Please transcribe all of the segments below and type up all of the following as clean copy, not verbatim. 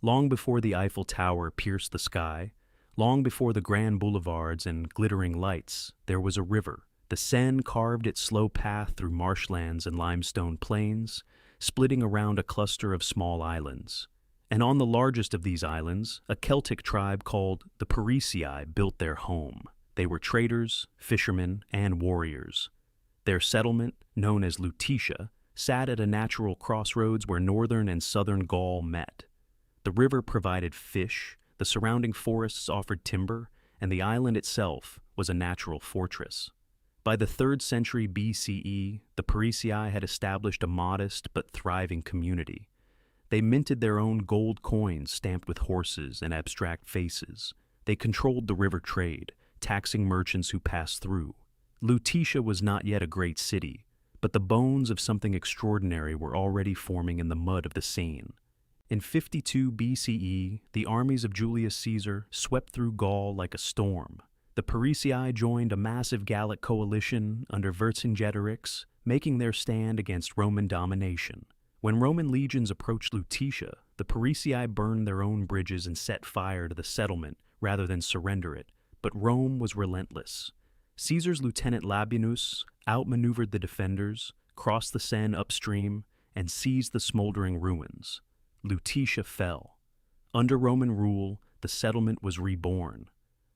Long before the Eiffel Tower pierced the sky, long before the grand boulevards and glittering lights, there was a river. The Seine carved its slow path through marshlands and limestone plains, splitting around a cluster of small islands. And on the largest of these islands, a Celtic tribe called the Parisii built their home. They were traders, fishermen, and warriors. Their settlement, known as Lutetia, sat at a natural crossroads where northern and southern Gaul met. The river provided fish, the surrounding forests offered timber, and the island itself was a natural fortress. By the 3rd century BCE, the Parisii had established a modest but thriving community. They minted their own gold coins stamped with horses and abstract faces. They controlled the river trade, taxing merchants who passed through. Lutetia was not yet a great city, but the bones of something extraordinary were already forming in the mud of the Seine. In 52 BCE, the armies of Julius Caesar swept through Gaul like a storm. The Parisii joined a massive Gallic coalition under Vercingetorix, making their stand against Roman domination. When Roman legions approached Lutetia, the Parisii burned their own bridges and set fire to the settlement rather than surrender it, but Rome was relentless. Caesar's lieutenant Labienus outmaneuvered the defenders, crossed the Seine upstream, and seized the smoldering ruins. Lutetia fell. Under Roman rule, the settlement was reborn.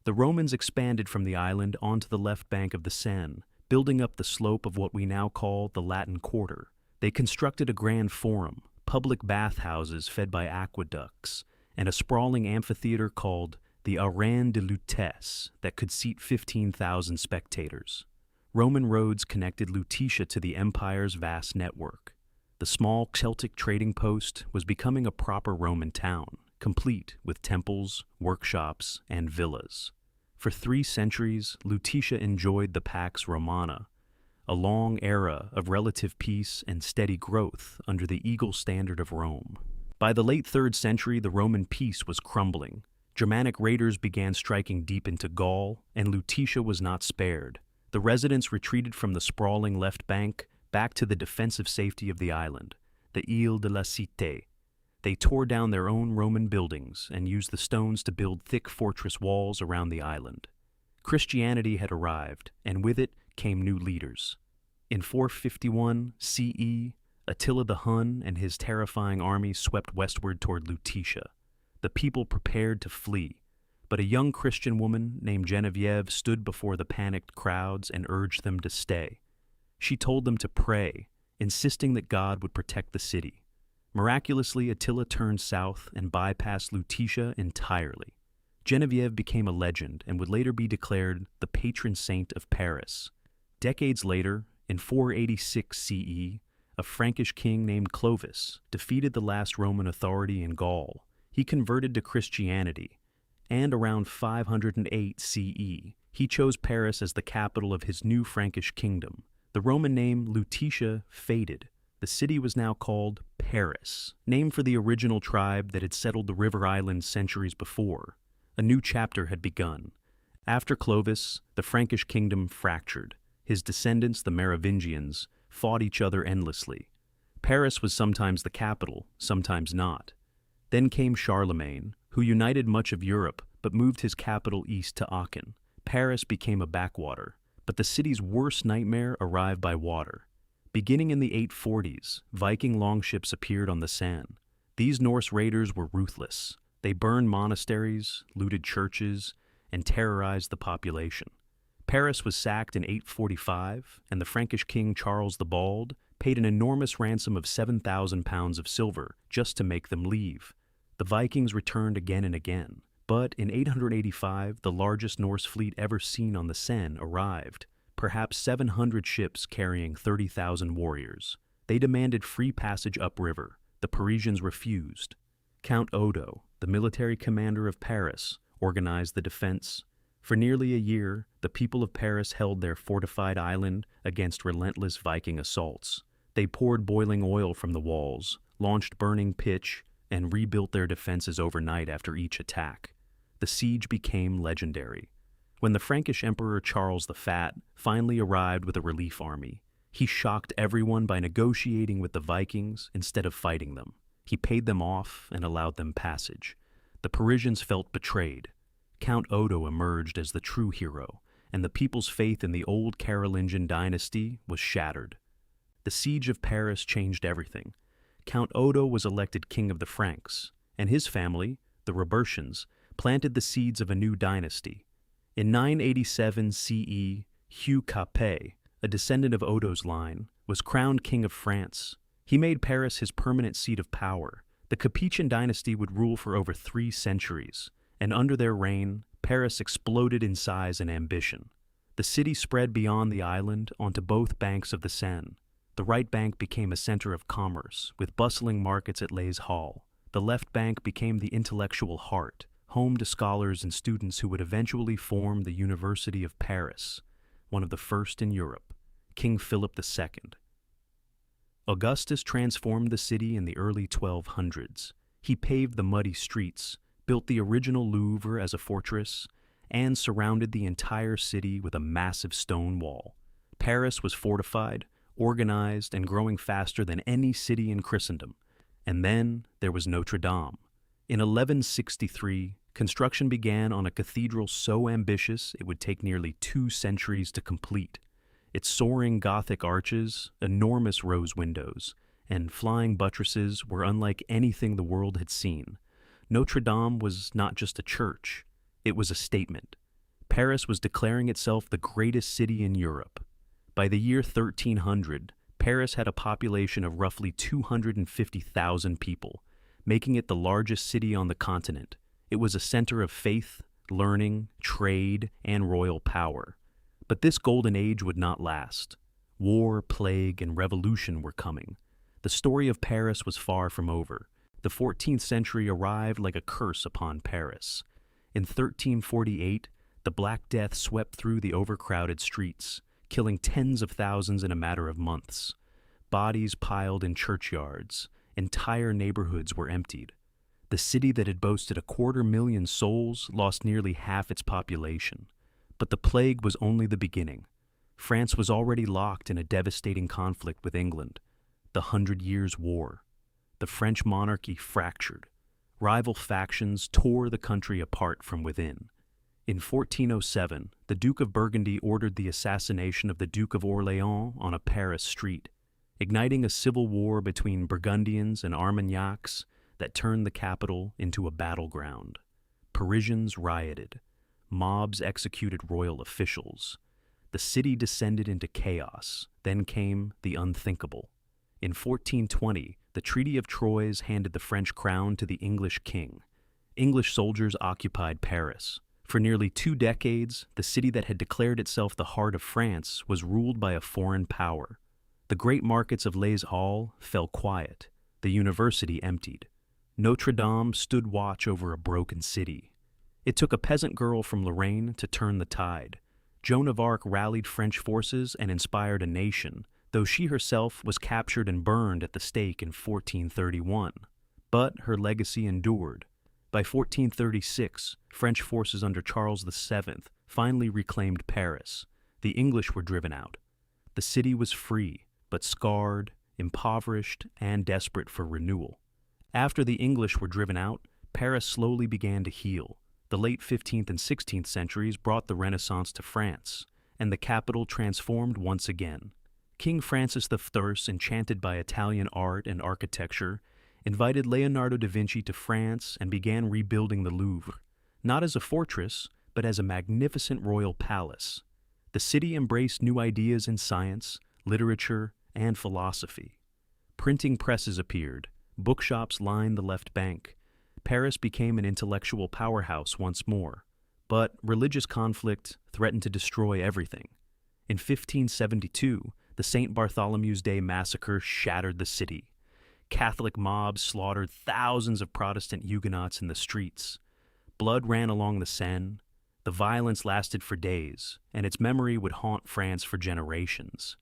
The Romans expanded from the island onto the left bank of the Seine, building up the slope of what we now call the Latin Quarter. They constructed a grand forum, public bathhouses fed by aqueducts, and a sprawling amphitheater called the Arène de Lutèce that could seat 15,000 spectators. Roman roads connected Lutetia to the empire's vast network. The small Celtic trading post was becoming a proper Roman town, complete with temples, workshops, and villas. For 3 centuries, Lutetia enjoyed the Pax Romana, a long era of relative peace and steady growth under the eagle standard of Rome. By the late 3rd century, the Roman peace was crumbling. Germanic raiders began striking deep into Gaul, and Lutetia was not spared. The residents retreated from the sprawling left bank back to the defensive safety of the island, the Ile de la Cité. They tore down their own Roman buildings and used the stones to build thick fortress walls around the island. Christianity had arrived, and with it came new leaders. In 451 CE, Attila the Hun and his terrifying army swept westward toward Lutetia. The people prepared to flee, but a young Christian woman named Genevieve stood before the panicked crowds and urged them to stay. She told them to pray, insisting that God would protect the city. Miraculously, Attila turned south and bypassed Lutetia entirely. Genevieve became a legend and would later be declared the patron saint of Paris. Decades later, in 486 CE, a Frankish king named Clovis defeated the last Roman authority in Gaul. He converted to Christianity, and around 508 CE, he chose Paris as the capital of his new Frankish kingdom. The Roman name Lutetia faded. The city was now called Paris, named for the original tribe that had settled the river island centuries before. A new chapter had begun. After Clovis, the Frankish kingdom fractured. His descendants, the Merovingians, fought each other endlessly. Paris was sometimes the capital, sometimes not. Then came Charlemagne, who united much of Europe but moved his capital east to Aachen. Paris became a backwater, but the city's worst nightmare arrived by water. Beginning in the 840s, Viking longships appeared on the Seine. These Norse raiders were ruthless. They burned monasteries, looted churches, and terrorized the population. Paris was sacked in 845, and the Frankish king Charles the Bald paid an enormous ransom of 7,000 pounds of silver just to make them leave. The Vikings returned again and again, but in 885, the largest Norse fleet ever seen on the Seine arrived, perhaps 700 ships carrying 30,000 warriors. They demanded free passage upriver. The Parisians refused. Count Odo, the military commander of Paris, organized the defense. For nearly a year, the people of Paris held their fortified island against relentless Viking assaults. They poured boiling oil from the walls, launched burning pitch, and rebuilt their defenses overnight after each attack. The siege became legendary. When the Frankish Emperor Charles the Fat finally arrived with a relief army, he shocked everyone by negotiating with the Vikings instead of fighting them. He paid them off and allowed them passage. The Parisians felt betrayed. Count Odo emerged as the true hero, and the people's faith in the old Carolingian dynasty was shattered. The siege of Paris changed everything. Count Odo was elected king of the Franks, and his family, the Robertians, planted the seeds of a new dynasty. In 987 CE, Hugh Capet, a descendant of Odo's line, was crowned king of France. He made Paris his permanent seat of power. The Capetian dynasty would rule for over 3 centuries, and under their reign, Paris exploded in size and ambition. The city spread beyond the island onto both banks of the Seine. The right bank became a center of commerce, with bustling markets at Les Halles. The left bank became the intellectual heart, home to scholars and students who would eventually form the University of Paris, one of the first in Europe. King Philip II. Augustus transformed the city in the early 1200s. He paved the muddy streets, built the original Louvre as a fortress, and surrounded the entire city with a massive stone wall. Paris was fortified, organized, and growing faster than any city in Christendom. And then there was Notre-Dame. In 1163, construction began on a cathedral so ambitious it would take nearly 2 centuries to complete. Its soaring Gothic arches, enormous rose windows, and flying buttresses were unlike anything the world had seen. Notre-Dame was not just a church, it was a statement. Paris was declaring itself the greatest city in Europe. By the year 1300, Paris had a population of roughly 250,000 people, making it the largest city on the continent. It was a center of faith, learning, trade, and royal power. But this golden age would not last. War, plague, and revolution were coming. The story of Paris was far from over. The 14th century arrived like a curse upon Paris. In 1348, the Black Death swept through the overcrowded streets, killing tens of thousands in a matter of months. Bodies piled in churchyards. Entire neighborhoods were emptied. The city that had boasted 250,000 souls lost nearly half its population. But the plague was only the beginning. France was already locked in a devastating conflict with England, the 100 Years' War. The French monarchy fractured. Rival factions tore the country apart from within. In 1407, the Duke of Burgundy ordered the assassination of the Duke of Orléans on a Paris street, igniting a civil war between Burgundians and Armagnacs that turned the capital into a battleground. Parisians rioted. Mobs executed royal officials. The city descended into chaos. Then came the unthinkable. In 1420, the Treaty of Troyes handed the French crown to the English king. English soldiers occupied Paris. For nearly 2 decades, the city that had declared itself the heart of France was ruled by a foreign power. The great markets of Les Halles fell quiet. The university emptied. Notre-Dame stood watch over a broken city. It took a peasant girl from Lorraine to turn the tide. Joan of Arc rallied French forces and inspired a nation, though she herself was captured and burned at the stake in 1431. But her legacy endured. By 1436, French forces under Charles VII finally reclaimed Paris. The English were driven out. The city was free, but scarred, impoverished, and desperate for renewal. After the English were driven out, Paris slowly began to heal. The late 15th and 16th centuries brought the Renaissance to France, and the capital transformed once again. King Francis I, enchanted by Italian art and architecture, invited Leonardo da Vinci to France and began rebuilding the Louvre, not as a fortress, but as a magnificent royal palace. The city embraced new ideas in science, literature, and philosophy. Printing presses appeared, bookshops lined the left bank. Paris became an intellectual powerhouse once more, but religious conflict threatened to destroy everything. In 1572, the St. Bartholomew's Day massacre shattered the city. Catholic mobs slaughtered thousands of Protestant Huguenots in the streets. Blood ran along the Seine. The violence lasted for days, and its memory would haunt France for generations.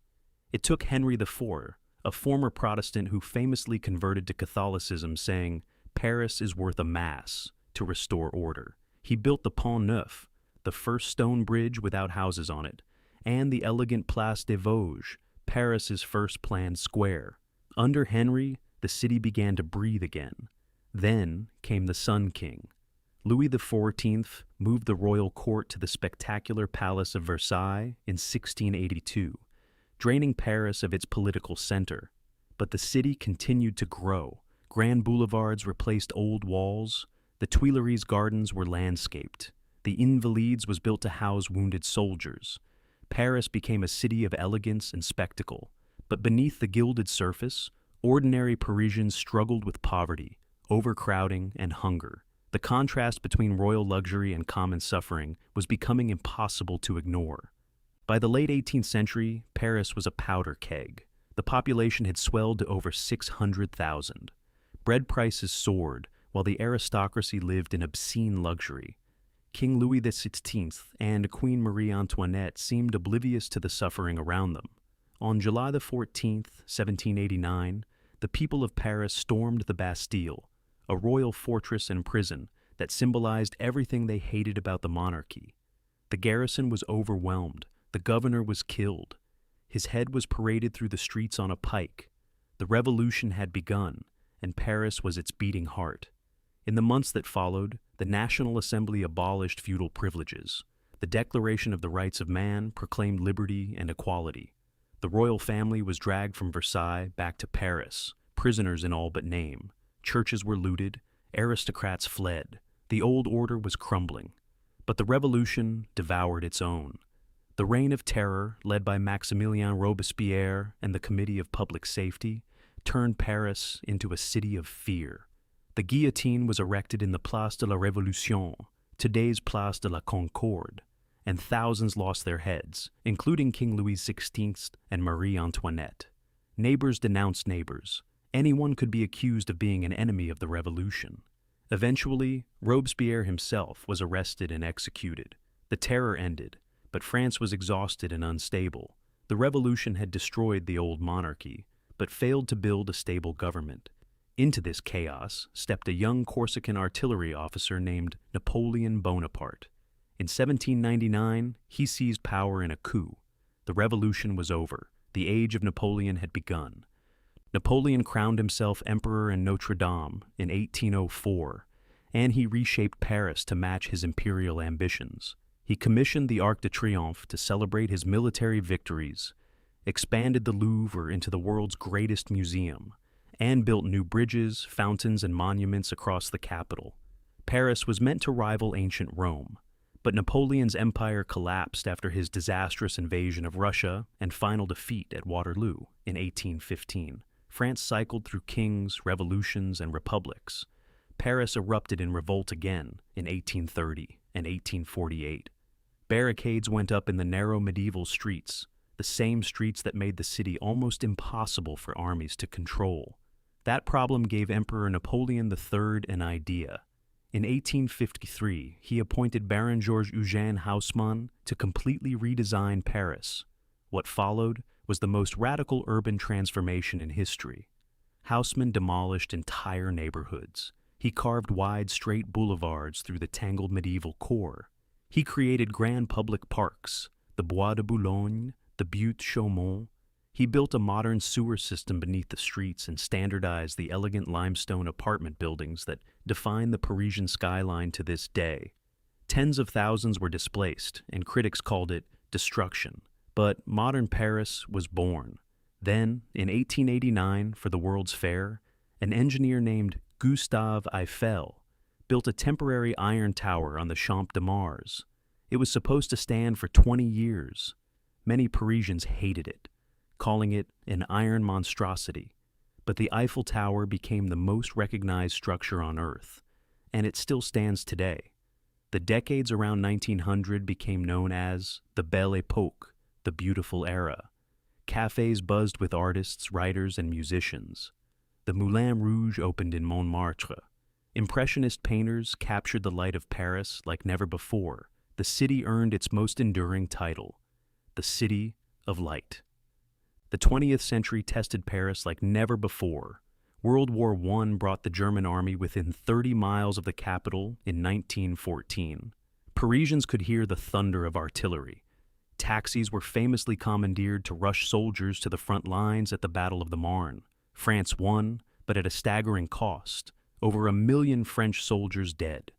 It took Henry IV, a former Protestant who famously converted to Catholicism, saying, "Paris is worth a mass," to restore order. He built the Pont Neuf, the first stone bridge without houses on it, and the elegant Place des Vosges, Paris's first planned square. Under Henry, the city began to breathe again. Then came the Sun King. Louis XIV moved the royal court to the spectacular Palace of Versailles in 1682, draining Paris of its political center. But the city continued to grow. Grand boulevards replaced old walls. The Tuileries gardens were landscaped. The Invalides was built to house wounded soldiers. Paris became a city of elegance and spectacle. But beneath the gilded surface, ordinary Parisians struggled with poverty, overcrowding, and hunger. The contrast between royal luxury and common suffering was becoming impossible to ignore. By the late 18th century, Paris was a powder keg. The population had swelled to over 600,000. Bread prices soared, while the aristocracy lived in obscene luxury. King Louis XVI and Queen Marie Antoinette seemed oblivious to the suffering around them. On July 14, 1789, the people of Paris stormed the Bastille, a royal fortress and prison that symbolized everything they hated about the monarchy. The garrison was overwhelmed. The governor was killed. His head was paraded through the streets on a pike. The revolution had begun, and Paris was its beating heart. In the months that followed, the National Assembly abolished feudal privileges. The Declaration of the Rights of Man proclaimed liberty and equality. The royal family was dragged from Versailles back to Paris, prisoners in all but name. Churches were looted, aristocrats fled. The old order was crumbling. But the revolution devoured its own. The Reign of Terror, led by Maximilien Robespierre and the Committee of Public Safety, turned Paris into a city of fear. The guillotine was erected in the Place de la Révolution, today's Place de la Concorde, and thousands lost their heads, including King Louis XVI and Marie Antoinette. Neighbors denounced neighbors. Anyone could be accused of being an enemy of the revolution. Eventually, Robespierre himself was arrested and executed. The terror ended, but France was exhausted and unstable. The revolution had destroyed the old monarchy, but failed to build a stable government. Into this chaos stepped a young Corsican artillery officer named Napoleon Bonaparte. In 1799, he seized power in a coup. The revolution was over. The age of Napoleon had begun. Napoleon crowned himself emperor in Notre-Dame in 1804, and he reshaped Paris to match his imperial ambitions. He commissioned the Arc de Triomphe to celebrate his military victories, expanded the Louvre into the world's greatest museum, and built new bridges, fountains, and monuments across the capital. Paris was meant to rival ancient Rome, but Napoleon's empire collapsed after his disastrous invasion of Russia and final defeat at Waterloo in 1815. France cycled through kings, revolutions, and republics. Paris erupted in revolt again in 1830 and 1848. Barricades went up in the narrow medieval streets, the same streets that made the city almost impossible for armies to control. That problem gave Emperor Napoleon III an idea. In 1853, he appointed Baron Georges Eugène Haussmann to completely redesign Paris. What followed was the most radical urban transformation in history. Haussmann demolished entire neighborhoods. He carved wide, straight boulevards through the tangled medieval core. He created grand public parks, the Bois de Boulogne, the Butte Chaumont. He built a modern sewer system beneath the streets and standardized the elegant limestone apartment buildings that define the Parisian skyline to this day. Tens of thousands were displaced, and critics called it destruction. But modern Paris was born. Then, in 1889, for the World's Fair, an engineer named Gustave Eiffel built a temporary iron tower on the Champ de Mars. It was supposed to stand for 20 years. Many Parisians hated it, calling it an iron monstrosity. But the Eiffel Tower became the most recognized structure on Earth, and it still stands today. The decades around 1900 became known as the Belle Époque, the beautiful era. Cafes buzzed with artists, writers, and musicians. The Moulin Rouge opened in Montmartre. Impressionist painters captured the light of Paris like never before. The city earned its most enduring title, the City of Light. The 20th century tested Paris like never before. World War I brought the German army within 30 miles of the capital in 1914. Parisians could hear the thunder of artillery. Taxis were famously commandeered to rush soldiers to the front lines at the Battle of the Marne. France won, but at a staggering cost. Over 1 million French soldiers dead.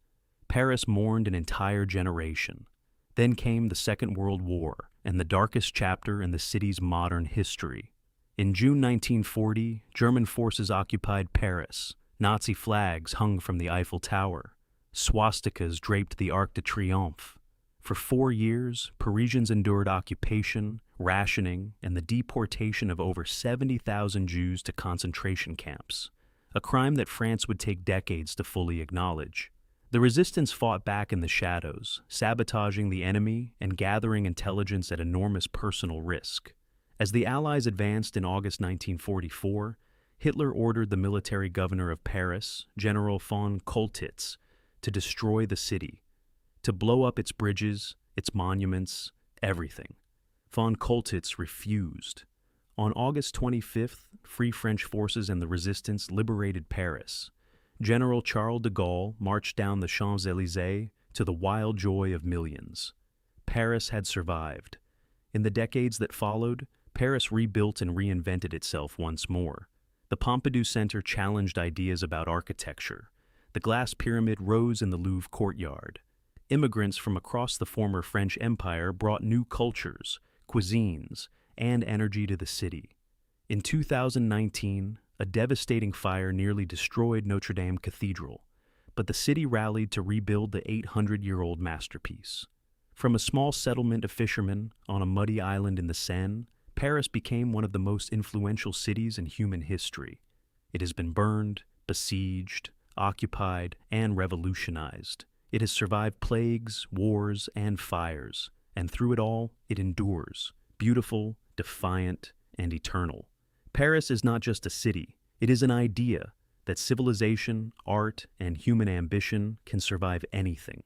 Paris mourned an entire generation. Then came the Second World War, and the darkest chapter in the city's modern history. In June 1940, German forces occupied Paris. Nazi flags hung from the Eiffel Tower. Swastikas draped the Arc de Triomphe. For 4 years, Parisians endured occupation, rationing, and the deportation of over 70,000 Jews to concentration camps, a crime that France would take decades to fully acknowledge. The resistance fought back in the shadows, sabotaging the enemy and gathering intelligence at enormous personal risk. As the Allies advanced in August 1944, Hitler ordered the military governor of Paris, General von Choltitz, to destroy the city, to blow up its bridges, its monuments, everything. Von Choltitz refused. On August 25th, Free French forces and the resistance liberated Paris. General Charles de Gaulle marched down the Champs-Élysées to the wild joy of millions. Paris had survived. In the decades that followed, Paris rebuilt and reinvented itself once more. The Pompidou Center challenged ideas about architecture. The glass pyramid rose in the Louvre courtyard. Immigrants from across the former French Empire brought new cultures, cuisines, and energy to the city. In 2019, a devastating fire nearly destroyed Notre-Dame Cathedral, but the city rallied to rebuild the 800-year-old masterpiece. From a small settlement of fishermen on a muddy island in the Seine, Paris became one of the most influential cities in human history. It has been burned, besieged, occupied, and revolutionized. It has survived plagues, wars, and fires, and through it all, it endures, beautiful, defiant, and eternal. Paris is not just a city, it is an idea that civilization, art, and human ambition can survive anything.